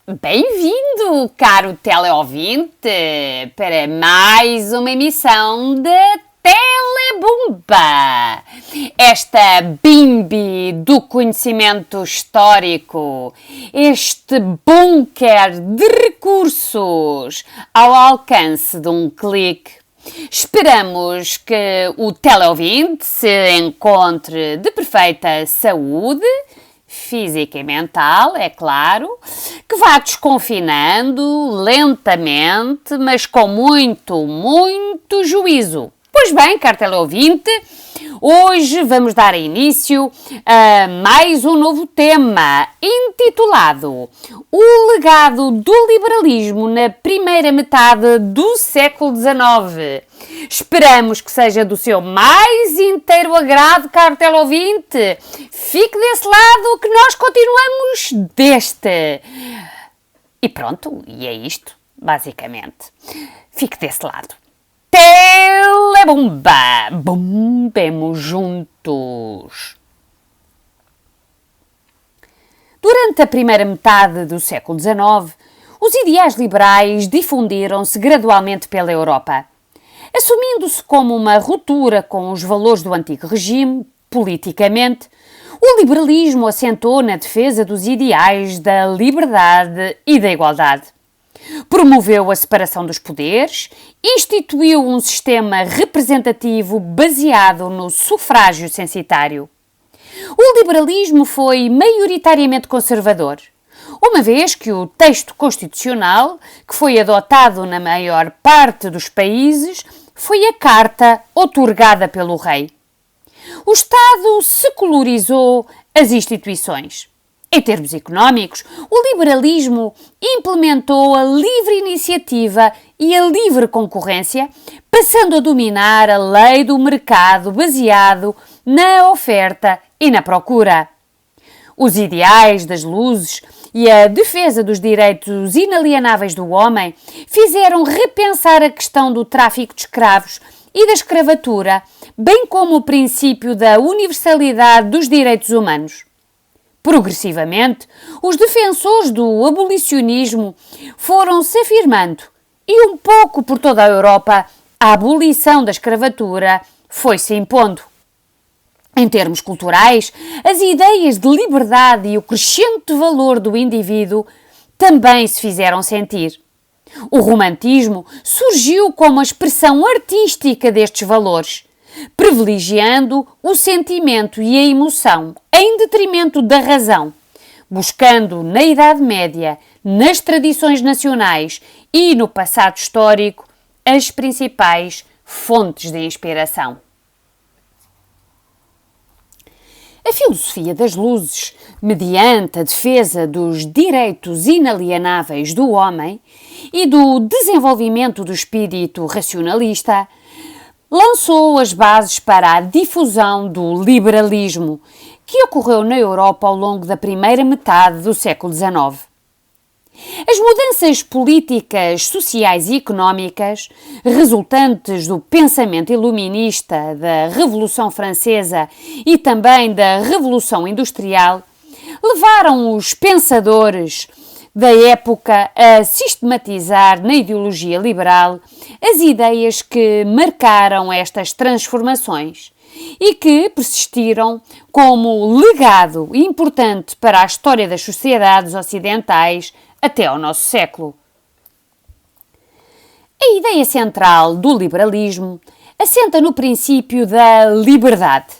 Bem-vindo, caro teleouvinte, para mais uma emissão de Telebumba, esta bimbi do conhecimento histórico, este bunker de recursos ao alcance de um clique. Esperamos que o teleouvinte se encontre de perfeita saúde, física e mental, é claro, que vá desconfinando lentamente, mas com muito juízo. Pois bem, caro teleouvinte, hoje vamos dar início a mais um novo tema, intitulado O legado do liberalismo na primeira metade do século XIX. Esperamos que seja do seu mais inteiro agrado, caro teleouvinte. Fique desse lado que nós continuamos deste. E pronto, e é isto, basicamente. Fique desse lado. Telebumba! Bumbemos juntos! Durante a primeira metade do século XIX, os ideais liberais difundiram-se gradualmente pela Europa, assumindo-se como uma ruptura com os valores do antigo regime, politicamente. O liberalismo assentou na defesa dos ideais da liberdade e da igualdade. Promoveu a separação dos poderes, instituiu um sistema representativo baseado no sufrágio censitário. O liberalismo foi maioritariamente conservador, uma vez que o texto constitucional, que foi adotado na maior parte dos países, foi a carta outorgada pelo rei. O Estado secularizou as instituições. Em termos económicos, o liberalismo implementou a livre iniciativa e a livre concorrência, passando a dominar a lei do mercado baseado na oferta e na procura. Os ideais das luzes e a defesa dos direitos inalienáveis do homem fizeram repensar a questão do tráfico de escravos e da escravatura, bem como o princípio da universalidade dos direitos humanos. Progressivamente, os defensores do abolicionismo foram-se afirmando e, um pouco por toda a Europa, a abolição da escravatura foi-se impondo. Em termos culturais, as ideias de liberdade e o crescente valor do indivíduo também se fizeram sentir. O romantismo surgiu como a expressão artística destes valores, privilegiando o sentimento e a emoção em detrimento da razão, buscando na Idade Média, nas tradições nacionais e no passado histórico as principais fontes de inspiração. A filosofia das luzes, mediante a defesa dos direitos inalienáveis do homem e do desenvolvimento do espírito racionalista, lançou as bases para a difusão do liberalismo, que ocorreu na Europa ao longo da primeira metade do século XIX. As mudanças políticas, sociais e económicas, resultantes do pensamento iluminista da Revolução Francesa e também da Revolução Industrial, levaram os pensadores da época a sistematizar na ideologia liberal as ideias que marcaram estas transformações e que persistiram como legado importante para a história das sociedades ocidentais até ao nosso século. A ideia central do liberalismo assenta no princípio da liberdade,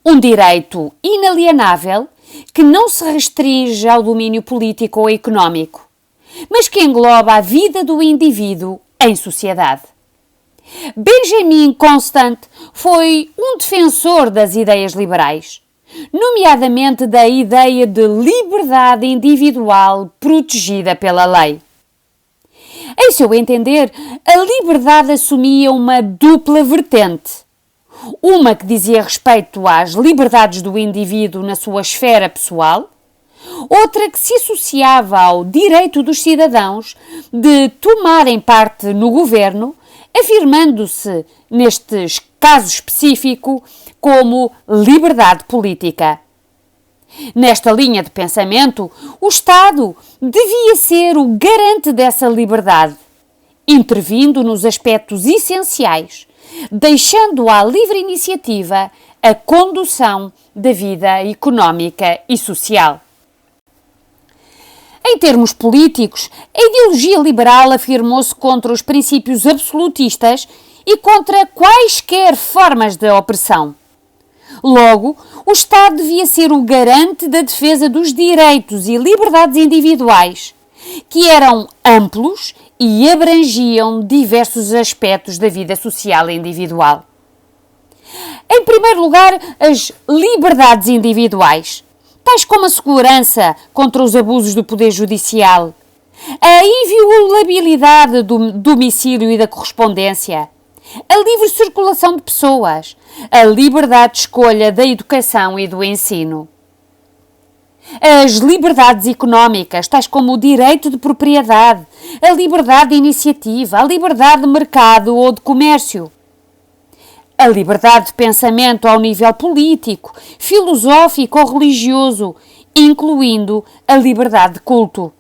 um direito inalienável que não se restringe ao domínio político ou económico, mas que engloba a vida do indivíduo em sociedade. Benjamin Constant foi um defensor das ideias liberais, nomeadamente da ideia de liberdade individual protegida pela lei. Em seu entender, a liberdade assumia uma dupla vertente. Uma que dizia respeito às liberdades do indivíduo na sua esfera pessoal, outra que se associava ao direito dos cidadãos de tomarem parte no governo, afirmando-se, neste caso específico, como liberdade política. Nesta linha de pensamento, o Estado devia ser o garante dessa liberdade, intervindo nos aspectos essenciais, deixando à livre iniciativa a condução da vida económica e social. Em termos políticos, a ideologia liberal afirmou-se contra os princípios absolutistas e contra quaisquer formas de opressão. Logo, o Estado devia ser o garante da defesa dos direitos e liberdades individuais, que eram amplos e abrangiam diversos aspectos da vida social e individual. Em primeiro lugar, as liberdades individuais, tais como a segurança contra os abusos do poder judicial, a inviolabilidade do domicílio e da correspondência, a livre circulação de pessoas, a liberdade de escolha da educação e do ensino. As liberdades económicas, tais como o direito de propriedade, a liberdade de iniciativa, a liberdade de mercado ou de comércio. A liberdade de pensamento ao nível político, filosófico ou religioso, incluindo a liberdade de culto.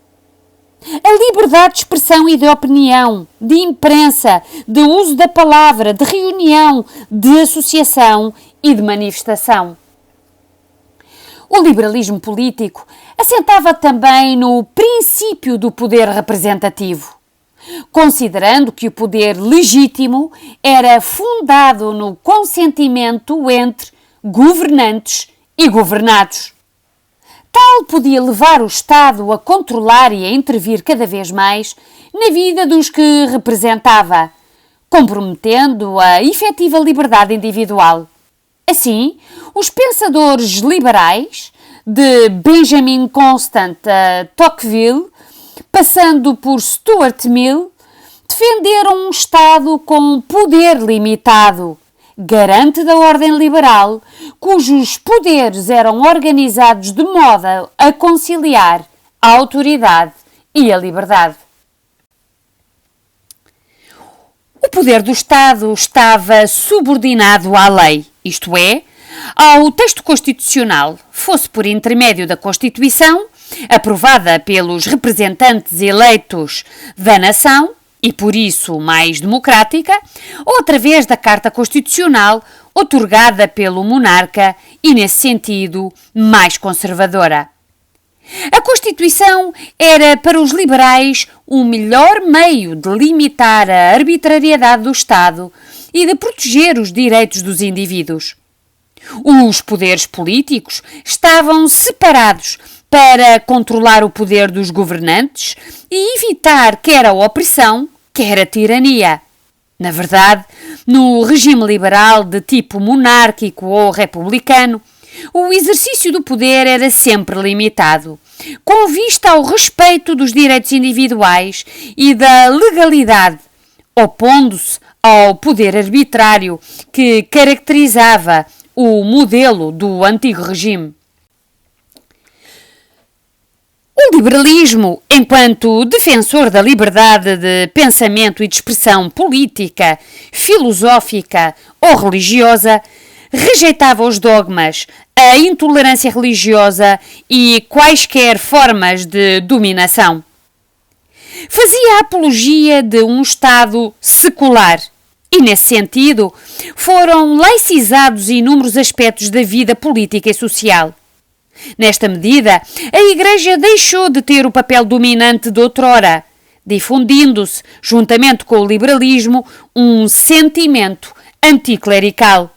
A liberdade de expressão e de opinião, de imprensa, de uso da palavra, de reunião, de associação e de manifestação. O liberalismo político assentava também no princípio do poder representativo, considerando que o poder legítimo era fundado no consentimento entre governantes e governados. Tal podia levar o Estado a controlar e a intervir cada vez mais na vida dos que representava, comprometendo a efetiva liberdade individual. Assim, os pensadores liberais, de Benjamin Constant a Tocqueville, passando por Stuart Mill, defenderam um Estado com poder limitado, garante da ordem liberal, cujos poderes eram organizados de modo a conciliar a autoridade e a liberdade. O poder do Estado estava subordinado à lei, isto é, ao texto constitucional, fosse por intermédio da Constituição, aprovada pelos representantes eleitos da nação, e por isso mais democrática, ou através da Carta Constitucional, outorgada pelo monarca e, nesse sentido, mais conservadora. A Constituição era, para os liberais, o melhor meio de limitar a arbitrariedade do Estado e de proteger os direitos dos indivíduos. Os poderes políticos estavam separados para controlar o poder dos governantes e evitar quer a opressão, quer a tirania. Na verdade, no regime liberal de tipo monárquico ou republicano, o exercício do poder era sempre limitado, com vista ao respeito dos direitos individuais e da legalidade, opondo-se ao poder arbitrário que caracterizava o modelo do antigo regime. O liberalismo, enquanto defensor da liberdade de pensamento e de expressão política, filosófica ou religiosa, rejeitava os dogmas, a intolerância religiosa e quaisquer formas de dominação. Fazia a apologia de um Estado secular e, nesse sentido, foram laicizados inúmeros aspectos da vida política e social. Nesta medida, a Igreja deixou de ter o papel dominante de outrora, difundindo-se, juntamente com o liberalismo, um sentimento anticlerical.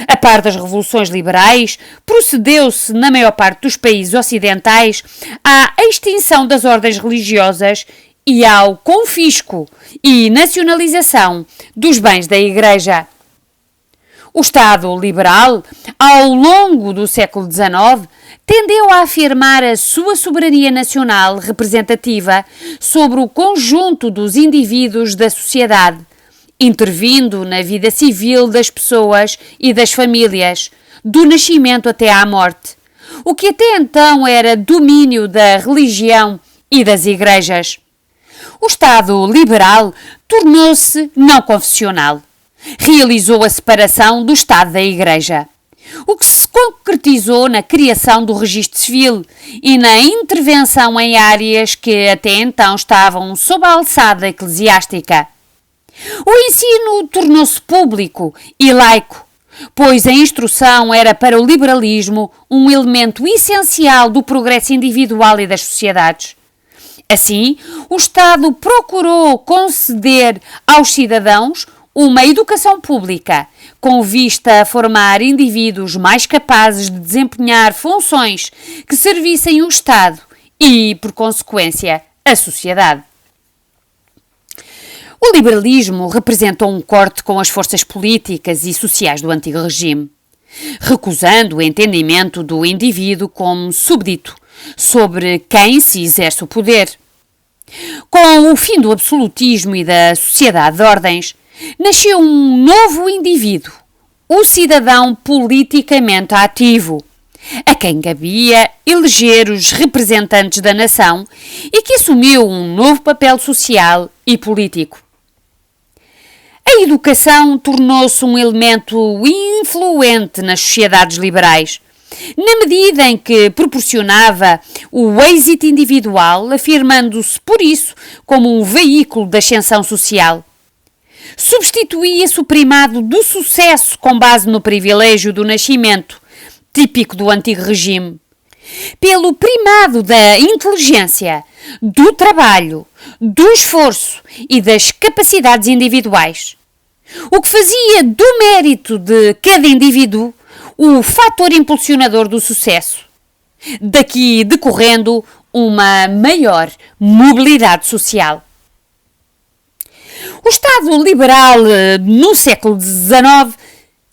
A par das revoluções liberais, procedeu-se, na maior parte dos países ocidentais, à extinção das ordens religiosas e ao confisco e nacionalização dos bens da Igreja. O Estado liberal, ao longo do século XIX, tendeu a afirmar a sua soberania nacional representativa sobre o conjunto dos indivíduos da sociedade, intervindo na vida civil das pessoas e das famílias, do nascimento até à morte, o que até então era domínio da religião e das igrejas. O Estado liberal tornou-se não confessional. Realizou a separação do Estado da Igreja. o que se concretizou na criação do registro civil e na intervenção em áreas que até então estavam sob a alçada eclesiástica. O ensino tornou-se público e laico, pois a instrução era para o liberalismo um elemento essencial do progresso individual e das sociedades. Assim, o Estado procurou conceder aos cidadãos uma educação pública, com vista a formar indivíduos mais capazes de desempenhar funções que servissem o Estado e, por consequência, a sociedade. O liberalismo representou um corte com as forças políticas e sociais do antigo regime, recusando o entendimento do indivíduo como súbdito sobre quem se exerce o poder. Com o fim do absolutismo e da sociedade de ordens, nasceu um novo indivíduo, o cidadão politicamente ativo, a quem cabia eleger os representantes da nação e que assumiu um novo papel social e político. A educação tornou-se um elemento influente nas sociedades liberais, na medida em que proporcionava o êxito individual, afirmando-se, por isso, como um veículo de ascensão social. Substituía-se o primado do sucesso com base no privilégio do nascimento, típico do antigo regime, pelo primado da inteligência, do trabalho, do esforço e das capacidades individuais, o que fazia do mérito de cada indivíduo o fator impulsionador do sucesso, daqui decorrendo uma maior mobilidade social. O Estado liberal no século XIX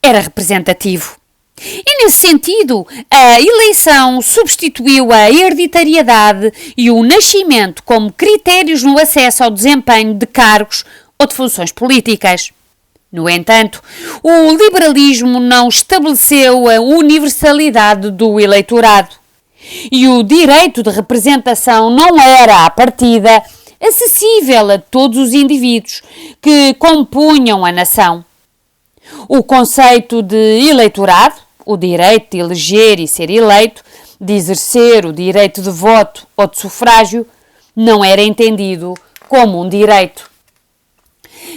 era representativo. E, nesse sentido, a eleição substituiu a hereditariedade e o nascimento como critérios no acesso ao desempenho de cargos ou de funções políticas. No entanto, o liberalismo não estabeleceu a universalidade do eleitorado e o direito de representação não era, à partida, acessível a todos os indivíduos que compunham a nação. O conceito de eleitorado, o direito de eleger e ser eleito, de exercer o direito de voto ou de sufrágio, não era entendido como um direito.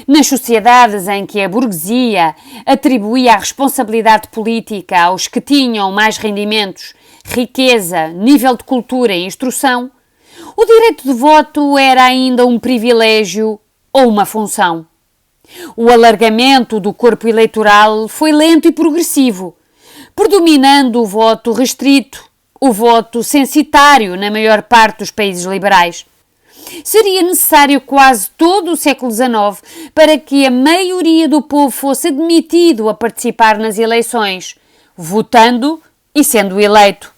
Nas sociedades em que a burguesia atribuía a responsabilidade política aos que tinham mais rendimentos, riqueza, nível de cultura e instrução, o direito de voto era ainda um privilégio ou uma função. O alargamento do corpo eleitoral foi lento e progressivo, predominando o voto restrito, o voto censitário na maior parte dos países liberais. Seria necessário quase todo o século XIX para que a maioria do povo fosse admitido a participar nas eleições, votando e sendo eleito.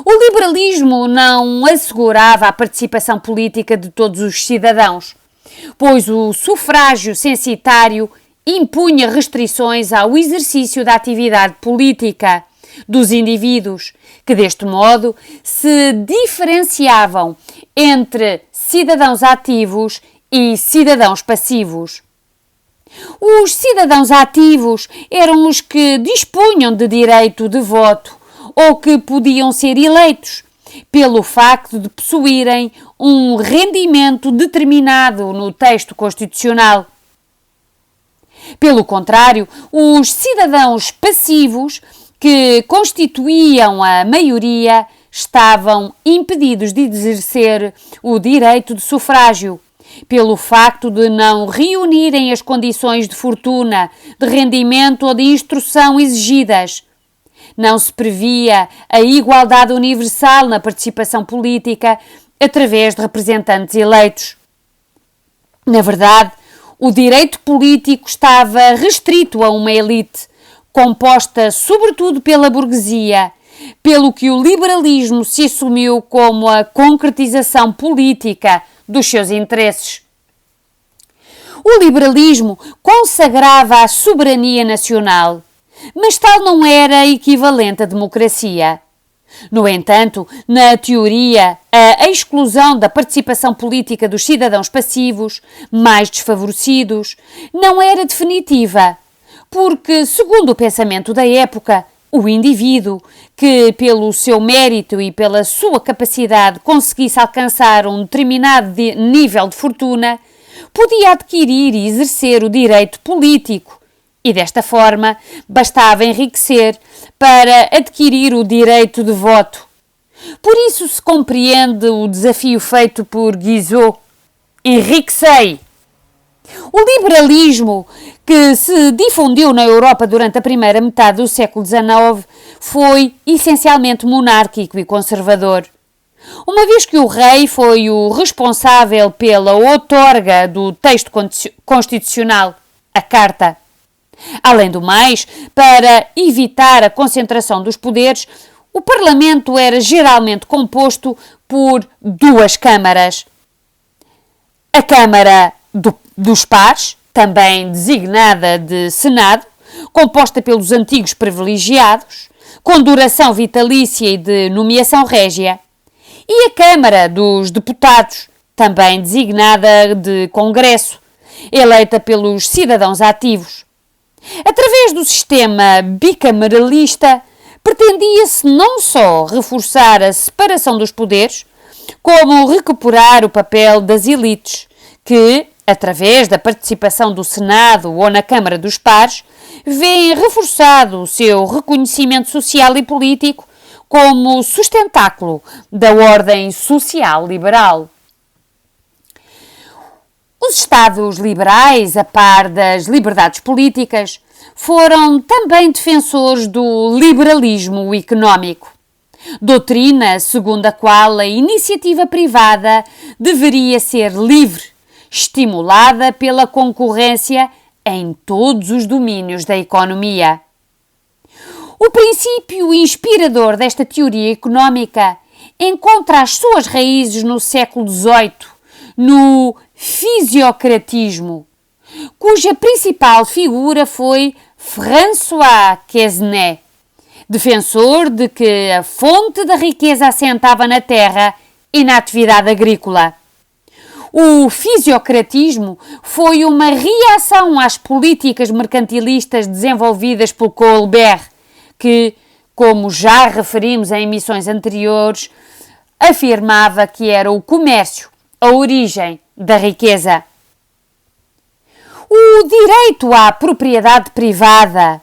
O liberalismo não assegurava a participação política de todos os cidadãos, pois o sufrágio censitário impunha restrições ao exercício da atividade política dos indivíduos, que deste modo se diferenciavam entre cidadãos ativos e cidadãos passivos. Os cidadãos ativos eram os que dispunham de direito de voto ou que podiam ser eleitos, pelo facto de possuírem um rendimento determinado no texto constitucional. Pelo contrário, os cidadãos passivos, que constituíam a maioria, estavam impedidos de exercer o direito de sufrágio, pelo facto de não reunirem as condições de fortuna, de rendimento ou de instrução exigidas. Não se previa a igualdade universal na participação política através de representantes eleitos. Na verdade, o direito político estava restrito a uma elite, composta sobretudo pela burguesia, pelo que o liberalismo se assumiu como a concretização política dos seus interesses. O liberalismo consagrava a soberania nacional, mas tal não era equivalente à democracia. No entanto, na teoria, a exclusão da participação política dos cidadãos passivos, mais desfavorecidos, não era definitiva, porque, segundo o pensamento da época, O indivíduo que, pelo seu mérito e pela sua capacidade, conseguisse alcançar um determinado nível de fortuna, podia adquirir e exercer o direito político e, desta forma, bastava enriquecer para adquirir o direito de voto. Por isso se compreende o desafio feito por Guizot: enriquecei! O liberalismo, que se difundiu na Europa durante a primeira metade do século XIX, foi essencialmente monárquico e conservador. Uma vez que o rei foi o responsável pela outorga do texto constitucional, a Carta. Além do mais, para evitar a concentração dos poderes, o Parlamento era geralmente composto por duas câmaras. A Câmara dos Pares, também designada de Senado, composta pelos antigos privilegiados, com duração vitalícia e de nomeação régia, e a Câmara dos Deputados, também designada de Congresso, eleita pelos cidadãos ativos. Através do sistema bicameralista, pretendia-se não só reforçar a separação dos poderes, como recuperar o papel das elites, que, através da participação do Senado ou na Câmara dos Pares, vêem reforçado o seu reconhecimento social e político como sustentáculo da ordem social liberal. Os Estados liberais, a par das liberdades políticas, foram também defensores do liberalismo económico, doutrina segundo a qual a iniciativa privada deveria ser livre, estimulada pela concorrência em todos os domínios da economia. O princípio inspirador desta teoria económica encontra as suas raízes no século XVIII, no fisiocratismo, cuja principal figura foi François Quesnay, defensor de que a fonte da riqueza assentava na terra e na atividade agrícola. O fisiocratismo foi uma reação às políticas mercantilistas desenvolvidas por Colbert, que, como já referimos em emissões anteriores, afirmava que era o comércio a origem da riqueza. O direito à propriedade privada,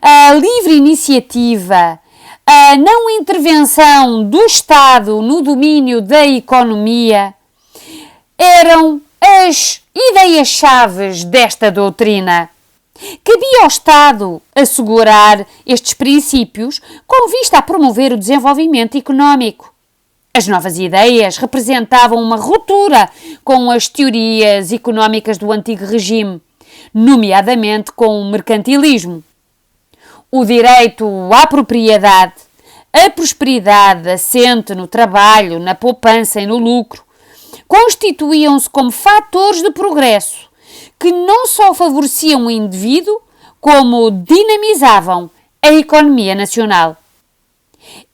a livre iniciativa, a não intervenção do Estado no domínio da economia eram as ideias-chave desta doutrina. Cabia ao Estado assegurar estes princípios com vista a promover o desenvolvimento económico. As novas ideias representavam uma ruptura com as teorias económicas do antigo regime, nomeadamente com o mercantilismo. O direito à propriedade, a prosperidade assente no trabalho, na poupança e no lucro, constituíam-se como fatores de progresso que não só favoreciam o indivíduo, como dinamizavam a economia nacional.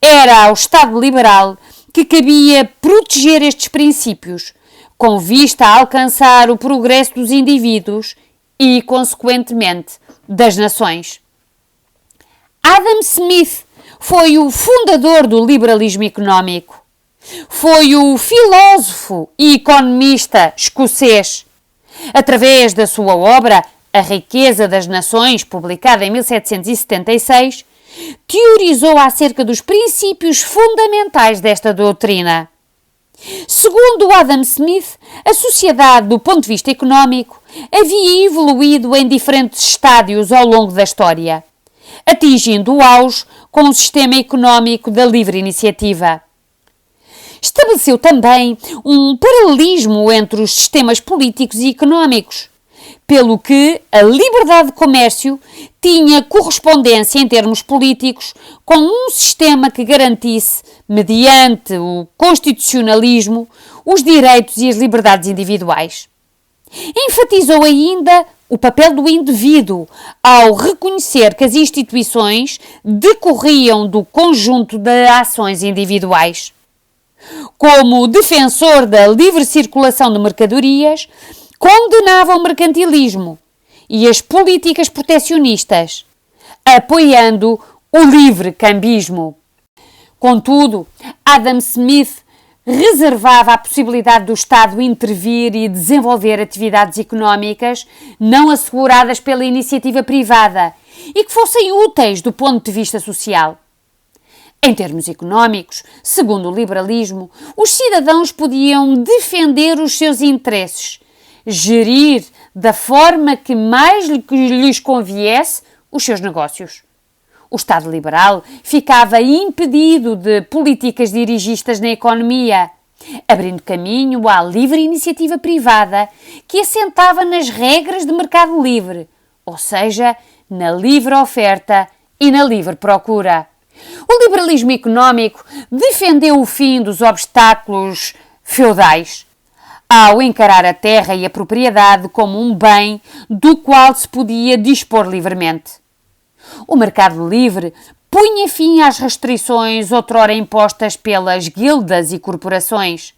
Era ao Estado liberal que cabia proteger estes princípios, com vista a alcançar o progresso dos indivíduos e, consequentemente, das nações. Adam Smith foi o fundador do liberalismo económico. Foi o filósofo e economista escocês. Através da sua obra A Riqueza das Nações, publicada em 1776, teorizou acerca dos princípios fundamentais desta doutrina. Segundo Adam Smith, a sociedade, do ponto de vista económico, havia evoluído em diferentes estádios ao longo da história, atingindo o auge com o sistema económico da livre iniciativa. Estabeleceu também um paralelismo entre os sistemas políticos e económicos, pelo que a liberdade de comércio tinha correspondência em termos políticos com um sistema que garantisse, mediante o constitucionalismo, os direitos e as liberdades individuais. Enfatizou ainda o papel do indivíduo ao reconhecer que as instituições decorriam do conjunto de ações individuais. Como defensor da livre circulação de mercadorias, condenava o mercantilismo e as políticas protecionistas, apoiando o livre cambismo. Contudo, Adam Smith reservava a possibilidade do Estado intervir e desenvolver atividades económicas não asseguradas pela iniciativa privada e que fossem úteis do ponto de vista social. Em termos económicos, segundo o liberalismo, os cidadãos podiam defender os seus interesses, gerir da forma que mais lhes conviesse os seus negócios. O Estado liberal ficava impedido de políticas dirigistas na economia, abrindo caminho à livre iniciativa privada que assentava nas regras de mercado livre, ou seja, na livre oferta e na livre procura. O liberalismo económico defendeu o fim dos obstáculos feudais, ao encarar a terra e a propriedade como um bem do qual se podia dispor livremente. O mercado livre punha fim às restrições outrora impostas pelas guildas e corporações,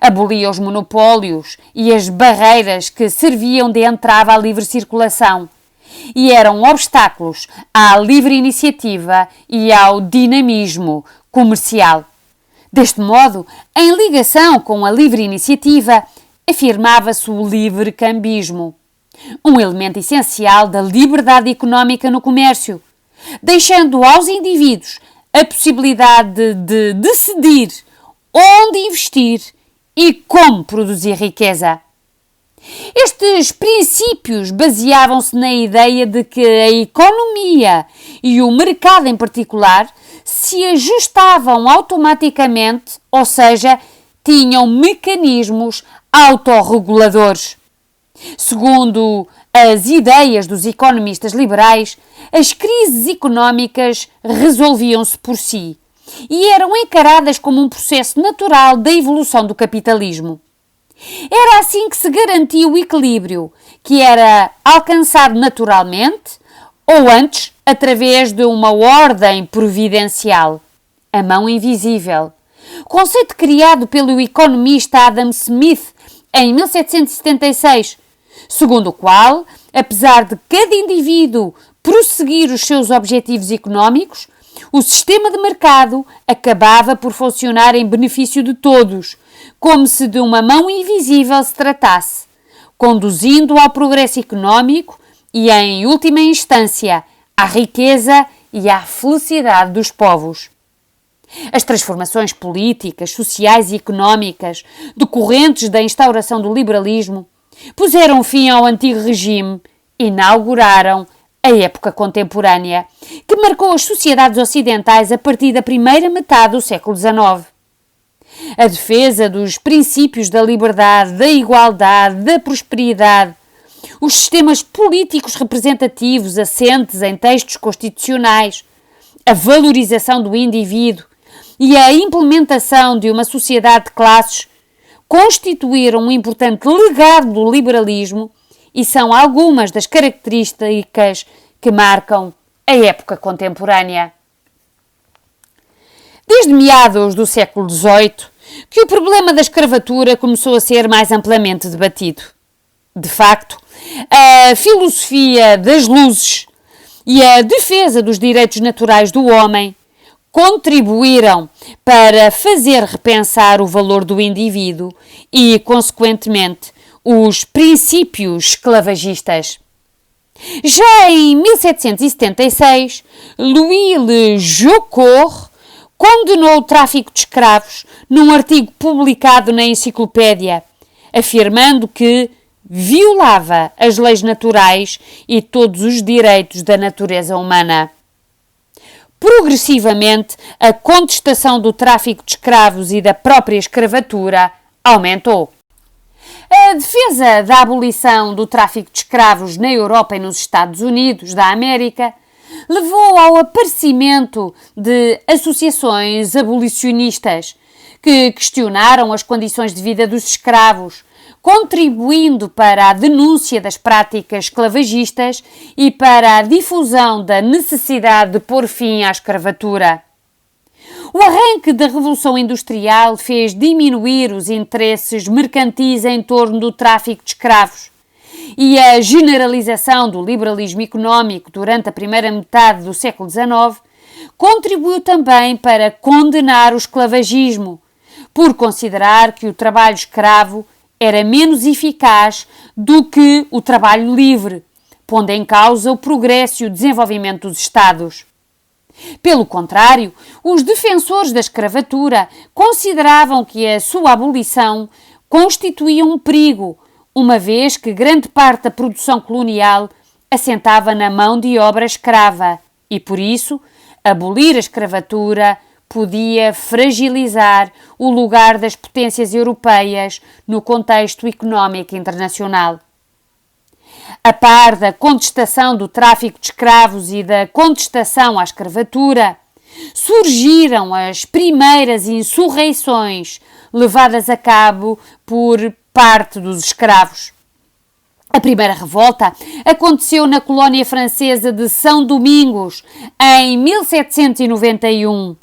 abolia os monopólios e as barreiras que serviam de entrave à livre circulação e eram obstáculos à livre iniciativa e ao dinamismo comercial. Deste modo, em ligação com a livre iniciativa, afirmava-se o livre cambismo, um elemento essencial da liberdade económica no comércio, deixando aos indivíduos a possibilidade de decidir onde investir e como produzir riqueza. Estes princípios baseavam-se na ideia de que a economia e o mercado em particular se ajustavam automaticamente, ou seja, tinham mecanismos autorreguladores. Segundo as ideias dos economistas liberais, as crises económicas resolviam-se por si e eram encaradas como um processo natural da evolução do capitalismo. Era assim que se garantia o equilíbrio, que era alcançado naturalmente ou antes através de uma ordem providencial, a mão invisível. Conceito criado pelo economista Adam Smith em 1776, segundo o qual, apesar de cada indivíduo prosseguir os seus objetivos económicos, o sistema de mercado acabava por funcionar em benefício de todos, como se de uma mão invisível se tratasse, conduzindo ao progresso económico e, em última instância, à riqueza e à felicidade dos povos. As transformações políticas, sociais e económicas decorrentes da instauração do liberalismo puseram fim ao antigo regime e inauguraram a época contemporânea, que marcou as sociedades ocidentais a partir da primeira metade do século XIX. A defesa dos princípios da liberdade, da igualdade, da prosperidade, os sistemas políticos representativos assentes em textos constitucionais, a valorização do indivíduo e a implementação de uma sociedade de classes constituíram um importante legado do liberalismo e são algumas das características que marcam a época contemporânea. Desde meados do século XVIII, que o problema da escravatura começou a ser mais amplamente debatido. De facto, a filosofia das luzes e a defesa dos direitos naturais do homem contribuíram para fazer repensar o valor do indivíduo e, consequentemente, os princípios esclavagistas. Já em 1776, Louis Le Jaucourt condenou o tráfico de escravos num artigo publicado na Enciclopédia, afirmando que violava as leis naturais e todos os direitos da natureza humana. Progressivamente, a contestação do tráfico de escravos e da própria escravatura aumentou. A defesa da abolição do tráfico de escravos na Europa e nos Estados Unidos da América levou ao aparecimento de associações abolicionistas que questionaram as condições de vida dos escravos, contribuindo para a denúncia das práticas esclavagistas e para a difusão da necessidade de pôr fim à escravatura. O arranque da Revolução Industrial fez diminuir os interesses mercantis em torno do tráfico de escravos e a generalização do liberalismo económico durante a primeira metade do século XIX contribuiu também para condenar o esclavagismo, por considerar que o trabalho escravo era menos eficaz do que o trabalho livre, pondo em causa o progresso e o desenvolvimento dos Estados. Pelo contrário, os defensores da escravatura consideravam que a sua abolição constituía um perigo, uma vez que grande parte da produção colonial assentava na mão de obra escrava e, por isso, abolir a escravatura podia fragilizar o lugar das potências europeias no contexto económico internacional. A par da contestação do tráfico de escravos e da contestação à escravatura, surgiram as primeiras insurreições levadas a cabo por parte dos escravos. A primeira revolta aconteceu na colónia francesa de São Domingos, em 1791,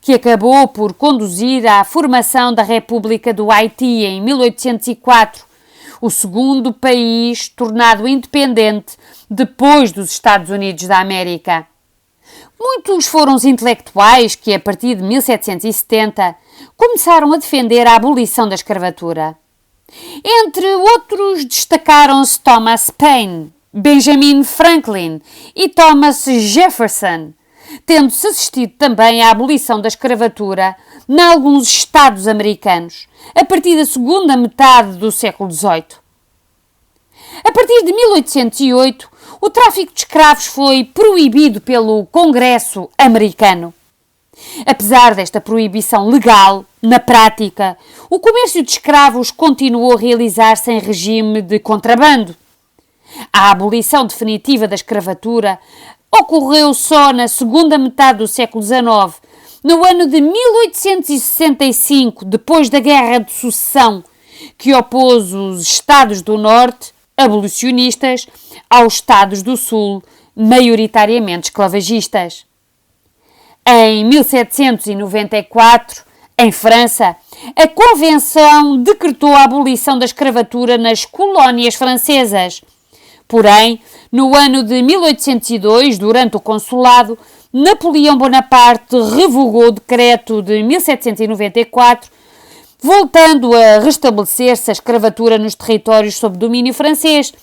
que acabou por conduzir à formação da República do Haiti em 1804, o segundo país tornado independente depois dos Estados Unidos da América. Muitos foram os intelectuais que, a partir de 1770, começaram a defender a abolição da escravatura. Entre outros, destacaram-se Thomas Paine, Benjamin Franklin e Thomas Jefferson, tendo-se assistido também à abolição da escravatura em alguns estados americanos, a partir da segunda metade do século XVIII. A partir de 1808, o tráfico de escravos foi proibido pelo Congresso americano. Apesar desta proibição legal, na prática, o comércio de escravos continuou a realizar-se em regime de contrabando. A abolição definitiva da escravatura ocorreu só na segunda metade do século XIX, no ano de 1865, depois da Guerra de Sucessão, que opôs os Estados do Norte, abolicionistas, aos Estados do Sul, maioritariamente esclavagistas. Em 1794, em França, a Convenção decretou a abolição da escravatura nas colónias francesas. Porém, no ano de 1802, durante o consulado, Napoleão Bonaparte revogou o decreto de 1794, voltando a restabelecer-se a escravatura nos territórios sob domínio francês,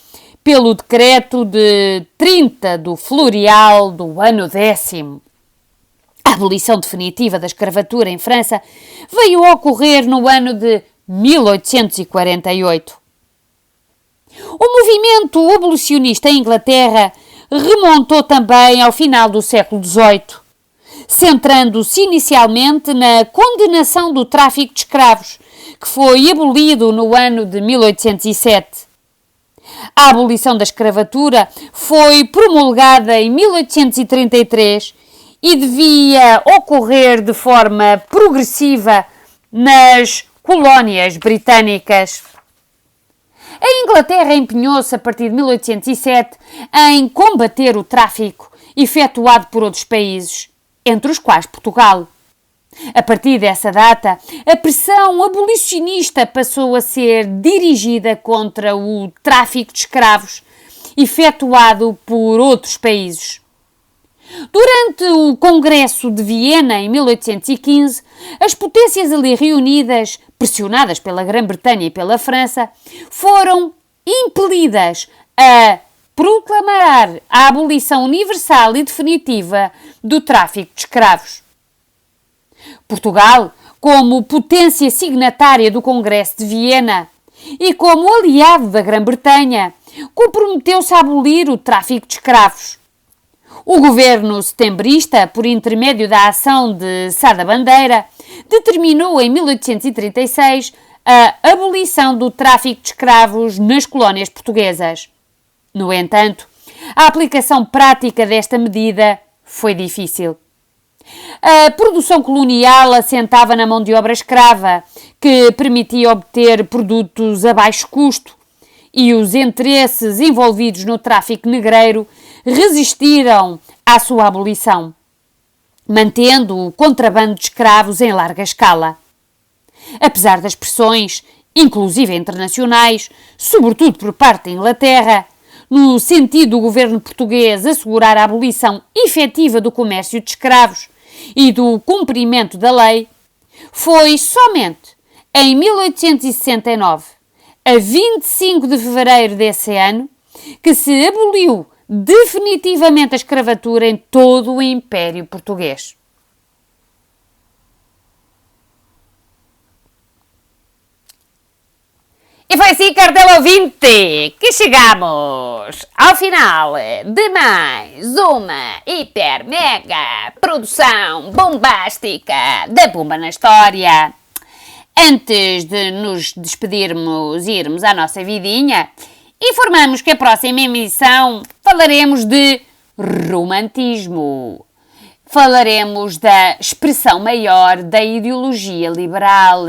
pelo decreto de 30 do Floreal do ano 10º. A abolição definitiva da escravatura em França veio a ocorrer no ano de 1848. O movimento abolicionista em Inglaterra remontou também ao final do século XVIII, centrando-se inicialmente na condenação do tráfico de escravos, que foi abolido no ano de 1807. A abolição da escravatura foi promulgada em 1833 e devia ocorrer de forma progressiva nas colónias britânicas. A Inglaterra empenhou-se a partir de 1807 em combater o tráfico efetuado por outros países, entre os quais Portugal. A partir dessa data, a pressão abolicionista passou a ser dirigida contra o tráfico de escravos efetuado por outros países. Durante o Congresso de Viena, em 1815, as potências ali reunidas, pressionadas pela Grã-Bretanha e pela França, foram impelidas a proclamar a abolição universal e definitiva do tráfico de escravos. Portugal, como potência signatária do Congresso de Viena e como aliado da Grã-Bretanha, comprometeu-se a abolir o tráfico de escravos. O governo setembrista, por intermédio da ação de Sá da Bandeira, determinou em 1836 a abolição do tráfico de escravos nas colónias portuguesas. No entanto, a aplicação prática desta medida foi difícil. A produção colonial assentava na mão de obra escrava, que permitia obter produtos a baixo custo, e os interesses envolvidos no tráfico negreiro resistiram à sua abolição, mantendo o contrabando de escravos em larga escala. Apesar das pressões, inclusive internacionais, sobretudo por parte da Inglaterra, no sentido do governo português assegurar a abolição efetiva do comércio de escravos e do cumprimento da lei, foi somente em 1869, a 25 de fevereiro desse ano, que se aboliu definitivamente a escravatura em todo o Império Português. E foi assim, cartela ouvinte, que chegamos ao final de mais uma hiper mega produção bombástica da Bomba na História. Antes de nos despedirmos e irmos à nossa vidinha, informamos que a próxima emissão falaremos de romantismo. Falaremos da expressão maior da ideologia liberal,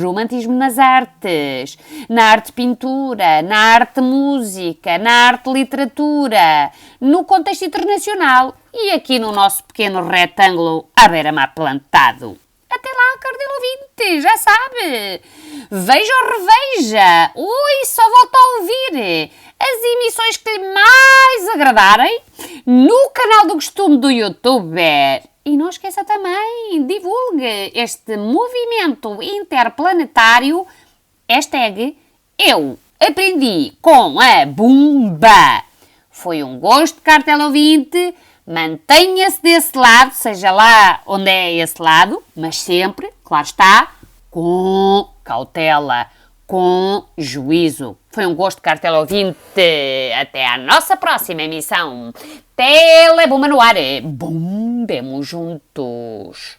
romantismo nas artes, na arte pintura, na arte música, na arte literatura, no contexto internacional e aqui no nosso pequeno retângulo à beira-mar plantado. Até lá, carnal ouvinte, já sabe. Veja ou reveja, ou só volta a ouvir as emissões que lhe mais agradarem no canal do costume do YouTube. E não esqueça também, divulgue este movimento interplanetário, hashtag eu aprendi com a Bomba. Foi um gosto, cartela ouvinte. Mantenha-se desse lado, seja lá onde é esse lado, mas sempre, claro está, com cautela, com juízo. Foi um gosto, cartela ouvinte. Até à nossa próxima emissão. Telebomba no ar. Bombemos juntos.